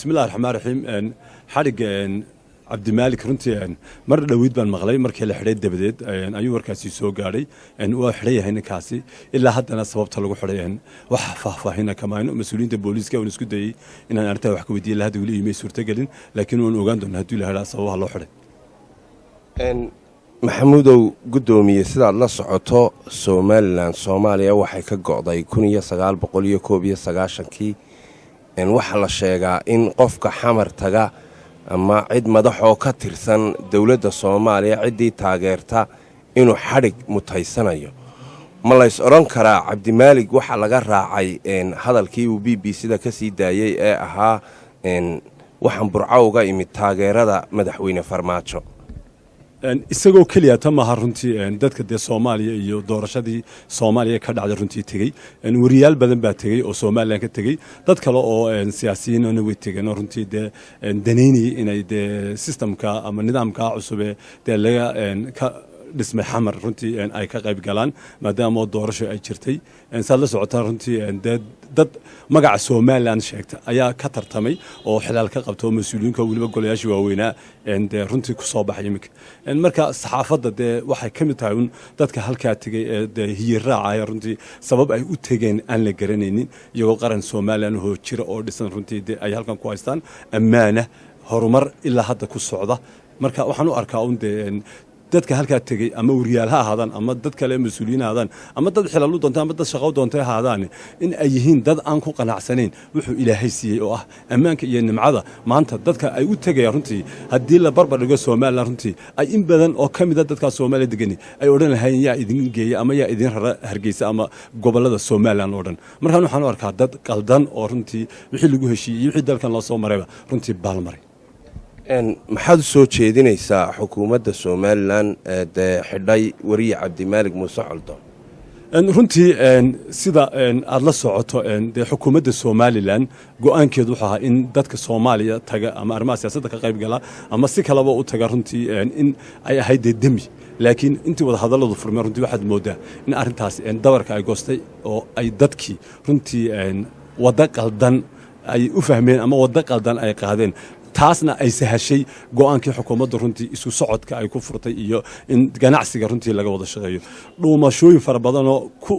بسم الله الرحمن الرحيم حرق عبد المالك runtii mar dhaweyd baan maqlay markii la xidhay dabadeed ayuu warkaasi soo gaaray waa xidhay ninkaasi ilaa haddana sababta lagu xidhay wax faahfaahina kamaayno mas'uuliyiinta booliiska oo isku dayay inaan arrinta wax ka weydiiyo la hadii wali iimay suurtagelin laakiin waan ogaan doonaa hadii la helaa sababaha loo xidhay maxamuudow gudoomiye sidaad la socoto Somaliland Soomaaliya waxay ka go'day 1991kii waxa la sheegaa in qofka xamar taga ama cid madaxoo ka tirsan dawladda Soomaaliya cidii taageerta inuu xadhig mutaysanayo ma la is oran karaa Cabdi Maalig waxa laga raacay hadalkii uu BBC-da ka sii daayay ee ahaa waxaan burco uga imid taageerada madaxweyne Farmaajo isagoo kaliya tamaha runtii dadka Soomaaliya iyo doorashadii Soomaaliya ka dhacday runtii tagay wariyaal badan baa tagay oo Soomaaliland ka tagay dad kale oo siyaasiyiin oo way tagay runtii daneynay inay systemka ama nidaamka cusub ee laga ka dhismay xamar runtii ay ka qayb galaan maadaama doorasho ay jirtay saad la socotaan runtii dad magaca Somaliland sheegta ayaa ka tartamay oo xilaal ka qabto mas'uuliyiinka waliba golayaasha waaweynaa runtii ku soo baxay marka saxaafadda waxay ka mid tahay dadka halka tagay hiyiraaca runtii sabab ay u tageen aan la garanaynin iyagoo qaran Somaliland oo jira oo dhisan runtii ay halkan ku haystaan ammaana horumar ilaa hadda ku socda marka waxaan u arkaa dadka halka tagay ama wariyaal ha ahaadaan ama dad kale mas'uuliyiin ahaadaan ama dad xilal u doontaan ama dad shaqo u doontaan ahaadaan in ay yihiin dad aan ku qanacsanayn wuxuu Ilaahay siiyay oo ah ammaanka iyo nimcada maanta dadka ay u tagayaan runtii hadii la barbar dhigo Soomaaliland runtii ay in badan oo kamid ah dadka Soomaaliyeed degan ay oran lahaayeen yaa idin geeyay ama yaa idin rara Hargeysa ama gobolada Soomaaliland oo dhan markaan waxaan u arkaa dad qaldan oo runtii wixii lagu heshiiyay wixii dalkan loo soo marayba runtii baalmaray maxaad soo jeedinaysaa xukuumadda Somaliland ee xidhay wariye Cabdi Maalig Muuse Coldoon runtii sida aad la socoto xukuumadda Somaliland go'aankeedu waxa in dadka Soomaaliya taga ama arrimaha siyaasadda ka qayb gala ama si kale oo u taga runtii in ay ahayd demi laakiin intii wada hadalladu furmay runtii waxaad moodaa in arrintaas dabarka ay goostay oo ay dadkii runtii wada qaldan ay u fahmeen ama wada qaldan ay qaadeen taasna ay sahashay go'aankii xukuumadda runtii isu socodka ay ku furtay iyo in ganacsiga runtii laga wada shaqeeyo dhuumashooyin fara badan oo ku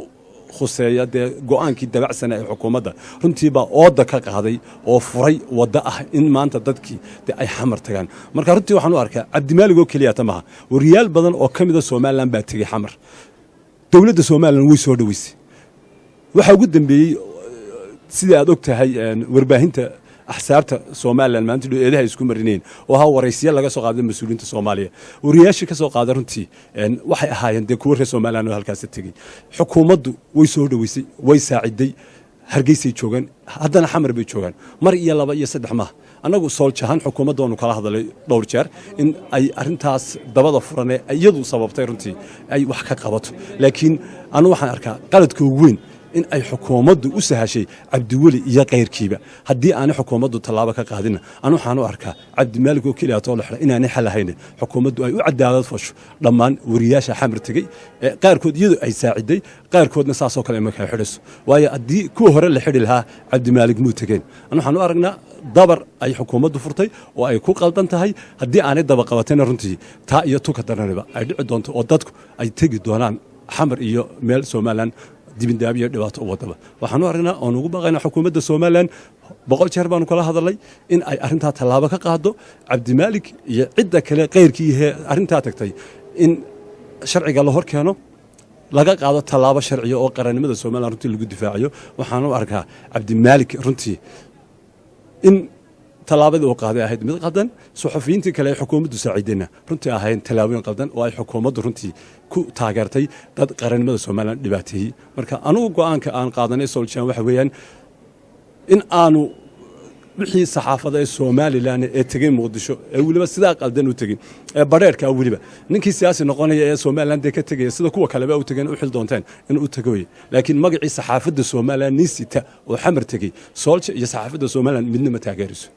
khuseeya go'aankii dabacsan ee xukuumadda runtii baa ooda ka qaaday oo furay wada ah in maanta dadkii ay xamar tagaan marka runtii waxaan u arkaa Cabdi Maalig oo kaliya tamaha wariyaal badan oo kamid ah Somaliland baa tagay xamar dawladda Somaliland way soo dhaweysay waxa ugu dambeeyay sida aad ogtahay warbaahinta axsaabta Somaliland maanta eedaha isku marineen oo ha waraysiyo laga soo qaaday mas'uuliyiinta Soomaaliya wariyaasha ka soo qaaday runtii waxay ahaayeen kuwa reer Somaliland oo halkaas tagay xukuumaddu way soo dhaweysay way saaciday Hargeysa joogan haddana xamar bay joogan mar iyo laba iyo saddex ma anagu sooljahan xukuumadda oo kala hadalay dhowr jeer in ay arintaas dabada furanay iyadu sababtay runtii ay wax ka qabato laakiin anu waxaan arkaa qaladka ugu weyn in ay xukuumaddu u sahashay Cabdi Wali iyo qeyrkiiba hadii aan xukuumaddu talaabo ka qaadin anu waxaan u arkaa Cabdi Maalig oo kaliya too la xiray inaanay xal lahayn xukuumaddu ay u cadaalad fasho dhammaan wariyaasha xamar tagay qaarkood iyadu ay saaciday qaarkoodna saasoo kale ma ka xidhiso waayo hadii ku hore la xidhi lahaa Cabdi Maalig muu tageen anu waxaan u aragnaa dabar ay xukuumaddu furtay oo ay ku qaldan tahay hadii aanay daba qabatayna runtii taa iyo tuka daranaba ay dhici doonto oo dadku ay tagi doonaan xamar iyo meel Somaliland dibindaabiyo dhibaato u wadaba waxaan u aragnaa oo ugu baqayna xukuumadda Somaliland boqol jeer baan kala hadalay in ay arinta talaabo ka qaado Cabdi Maalig iyo cidda kale qeyrkii arinta tagtay in sharciga la hor keeno laga qaado talaabo sharci oo qaranimada Somaliland runtii lagu difaaciyo waxaan u arkaa Cabdi Maalig runtii in talaabada uu qaaday ahayd mid qaldan suxufiyiintii kale xukuumaddu saaciidina runtii ahayn talaabooyin qaldan oo ay xukuumaddu runtii ku taageertay dad qaranimada Somaliland dhibaateeyay marka anigu go'aanka aan qaadanay Sooljan waxa weeyaan in aanu wixii saxaafada ee Somaliland ee tagay Muqdisho ee waliba sida qaldan u tagay ee bareerka waliba ninkii siyaasi noqonaya ee Somaliland ka tagay sida kuwa kale u tageen u xil doonteen in uu tagay laakiin magacii saxaafada Somaliland nisita oo xamar tagay Soolja iyo saxaafada Somaliland midna ma taageeriso